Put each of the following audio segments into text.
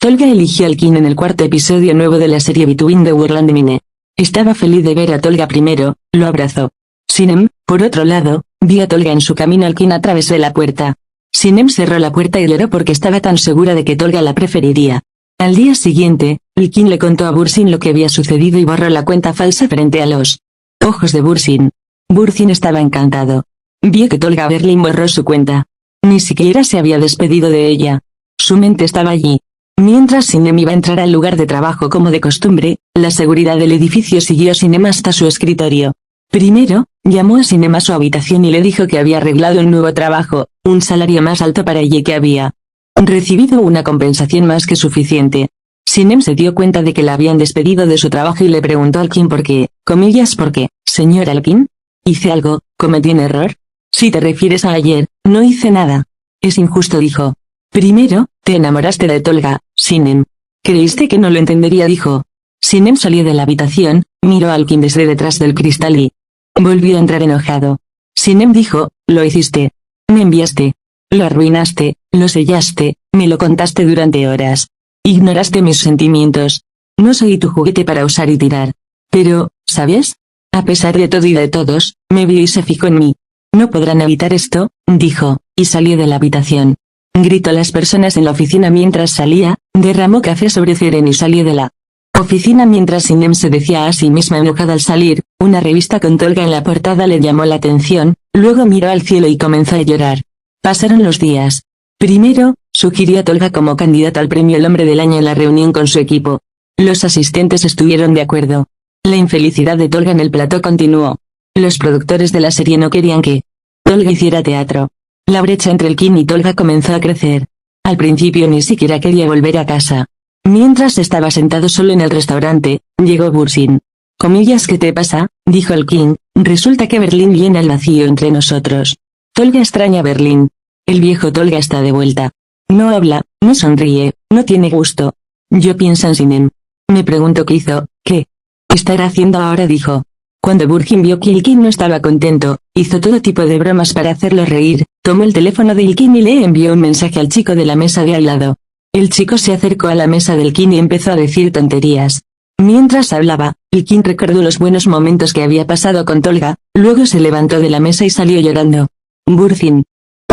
Tolga eligió al King en el cuarto episodio nuevo de la serie Between the World and Mine. Estaba feliz de ver a Tolga primero, lo abrazó. Sinem, por otro lado, vio a Tolga en su camino al King a través de la puerta. Sinem cerró la puerta y lloró porque estaba tan segura de que Tolga la preferiría. Al día siguiente, el King le contó a Bursin lo que había sucedido y borró la cuenta falsa frente a los ojos de Bursin. Bursin estaba encantado. Vio que Tolga Berlin borró su cuenta. Ni siquiera se había despedido de ella. Su mente estaba allí. Mientras Sinem iba a entrar al lugar de trabajo como de costumbre, la seguridad del edificio siguió a Sinem hasta su escritorio. Primero, llamó a Sinem a su habitación y le dijo que había arreglado un nuevo trabajo, un salario más alto para ella y que había recibido una compensación más que suficiente. Sinem se dio cuenta de que la habían despedido de su trabajo y le preguntó al King por qué, ¿por qué, señor Alkin? ¿Hice algo, cometí un error? Si te refieres a ayer, no hice nada. Es injusto, dijo. Primero, te enamoraste de Tolga, Sinem. ¿Creíste que no lo entendería? Dijo. Sinem salió de la habitación, miró al King desde detrás del cristal y volvió a entrar enojado. Sinem dijo, lo hiciste. Me enviaste. Lo arruinaste, lo sellaste, me lo contaste durante horas. Ignoraste mis sentimientos. No soy tu juguete para usar y tirar. Pero, ¿sabes? A pesar de todo y de todos, me vio y se fijó en mí. No podrán evitar esto, dijo, y salió de la habitación. Gritó a las personas en la oficina mientras salía, derramó café sobre Ceren y salió de la oficina mientras Sinem se decía a sí misma enojada al salir. Una revista con Tolga en la portada le llamó la atención, luego miró al cielo y comenzó a llorar. Pasaron los días. Primero, sugirió a Tolga como candidata al premio El Hombre del Año en la reunión con su equipo. Los asistentes estuvieron de acuerdo. La infelicidad de Tolga en el plató continuó. Los productores de la serie no querían que Tolga hiciera teatro. La brecha entre el King y Tolga comenzó a crecer. Al principio ni siquiera quería volver a casa. Mientras estaba sentado solo en el restaurante, llegó Bursin. ¿Qué te pasa?, dijo el King. Resulta que Berlín llena el vacío entre nosotros. Tolga extraña a Berlín. El viejo Tolga está de vuelta. No habla, no sonríe, no tiene gusto. Yo pienso en Sinem. Me pregunto qué hizo, qué estará haciendo ahora, dijo. Cuando Bursin vio que el King no estaba contento, hizo todo tipo de bromas para hacerlo reír, tomó el teléfono del King y le envió un mensaje al chico de la mesa de al lado. El chico se acercó a la mesa del King y empezó a decir tonterías. Mientras hablaba, el King recordó los buenos momentos que había pasado con Tolga, luego se levantó de la mesa y salió llorando. Bursin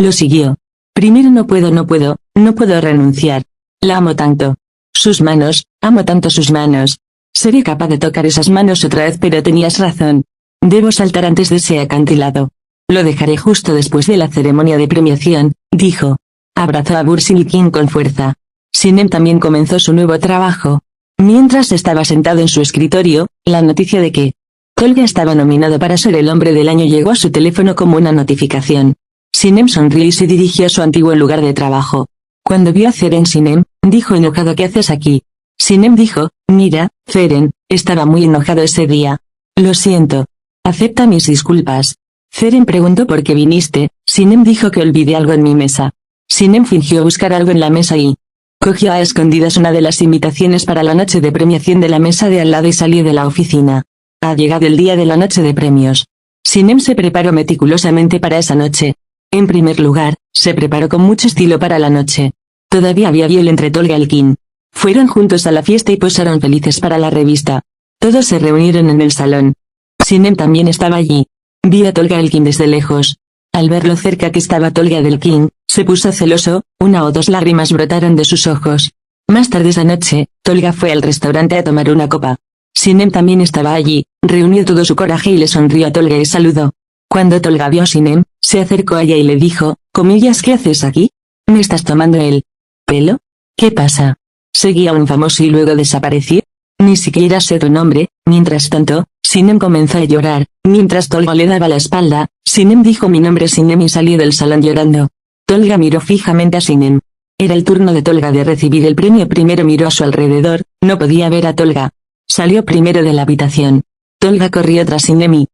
lo siguió. Primero no puedo renunciar. La amo tanto. Sus manos, amo tanto sus manos. Seré capaz de tocar esas manos otra vez, pero tenías razón. Debo saltar antes de ese acantilado. Lo dejaré justo después de la ceremonia de premiación, dijo. Abrazó a Bursin y King con fuerza. Sinem también comenzó su nuevo trabajo. Mientras estaba sentado en su escritorio, la noticia de que Tolga estaba nominado para ser el hombre del año llegó a su teléfono como una notificación. Sinem sonrió y se dirigió a su antiguo lugar de trabajo. Cuando vio a Ceren, Sinem dijo enojado, ¿qué haces aquí? Sinem dijo, mira, Ceren, estaba muy enojado ese día. Lo siento. Acepta mis disculpas. Ceren preguntó por qué viniste. Sinem dijo que olvidé algo en mi mesa. Sinem fingió buscar algo en la mesa y cogió a escondidas una de las invitaciones para la noche de premiación de la mesa de al lado y salió de la oficina. Ha llegado el día de la noche de premios. Sinem se preparó meticulosamente para esa noche. En primer lugar, se preparó con mucho estilo para la noche. Todavía había hielo entre Tolga y el King. Fueron juntos a la fiesta y posaron felices para la revista. Todos se reunieron en el salón. Sinem también estaba allí. Vio a Tolga y el King desde lejos. Al ver lo cerca que estaba Tolga del King, se puso celoso, una o dos lágrimas brotaron de sus ojos. Más tarde esa noche, Tolga fue al restaurante a tomar una copa. Sinem también estaba allí, reunió todo su coraje y le sonrió a Tolga y saludó. Cuando Tolga vio a Sinem, se acercó a ella y le dijo, ¿qué haces aquí? ¿Me estás tomando el pelo? ¿Qué pasa? ¿Seguía un famoso y luego desapareció? Ni siquiera sé tu nombre. Mientras tanto, Sinem comenzó a llorar, mientras Tolga le daba la espalda. Sinem dijo mi nombre Sinem y salió del salón llorando. Tolga miró fijamente a Sinem. Era el turno de Tolga de recibir el premio. Primero miró a su alrededor, no podía ver a Tolga. Salió primero de la habitación. Tolga corrió tras Sinem y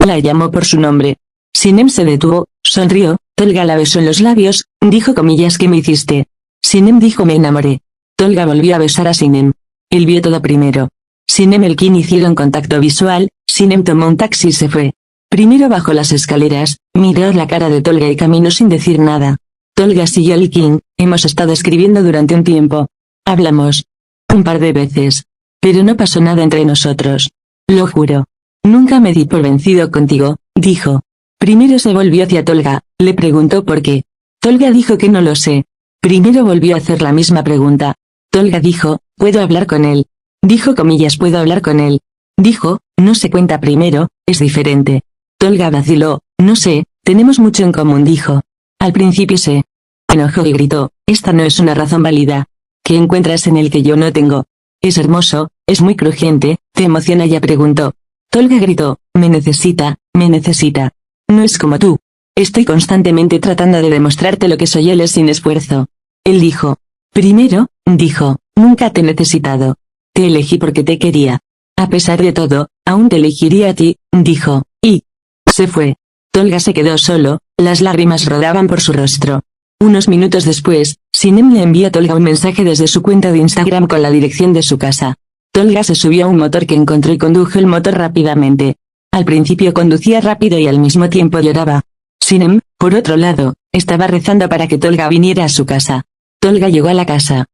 la llamó por su nombre. Sinem se detuvo, sonrió, Tolga la besó en los labios, dijo ¿qué me hiciste? Sinem dijo me enamoré. Tolga volvió a besar a Sinem. Él vio todo primero. Sinem y el King hicieron contacto visual. Sinem tomó un taxi y se fue. Primero bajó las escaleras, miró la cara de Tolga y caminó sin decir nada. Tolga siguió al King, hemos estado escribiendo durante un tiempo. Hablamos. Un par de veces. Pero no pasó nada entre nosotros. Lo juro. Nunca me di por vencido contigo, dijo. Primero se volvió hacia Tolga, le preguntó por qué. Tolga dijo que no lo sé. Primero volvió a hacer la misma pregunta. Tolga dijo, ¿puedo hablar con él? Dijo comillas, ¿puedo hablar con él? Dijo, no se cuenta primero, es diferente. Tolga vaciló, no sé, tenemos mucho en común, dijo. Al principio se enojó y gritó, esta no es una razón válida. ¿Qué encuentras en él que yo no tengo? Es hermoso, es muy crujiente, ¿te emociona? Ya preguntó. Tolga gritó, me necesita, me necesita. No es como tú. Estoy constantemente tratando de demostrarte lo que soy, él es sin esfuerzo. Él dijo. Primero, dijo, nunca te he necesitado. Te elegí porque te quería. A pesar de todo, aún te elegiría a ti, dijo, y se fue. Tolga se quedó solo, las lágrimas rodaban por su rostro. Unos minutos después, Sinem le envió a Tolga un mensaje desde su cuenta de Instagram con la dirección de su casa. Tolga se subió a un motor que encontró y condujo el motor rápidamente. Al principio conducía rápido y al mismo tiempo lloraba. Sinem, por otro lado, estaba rezando para que Tolga viniera a su casa. Tolga llegó a la casa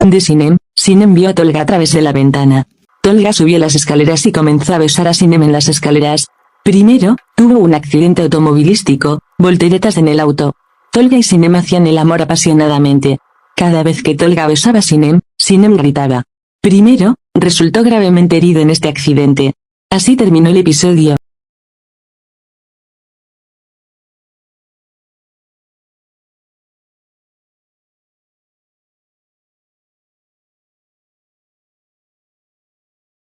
de Sinem. Sinem vio a Tolga a través de la ventana. Tolga subió las escaleras y comenzó a besar a Sinem en las escaleras. Primero, tuvo un accidente automovilístico, volteretas en el auto. Tolga y Sinem hacían el amor apasionadamente. Cada vez que Tolga besaba a Sinem, Sinem gritaba. Primero, resultó gravemente herido en este accidente. Así terminó el episodio.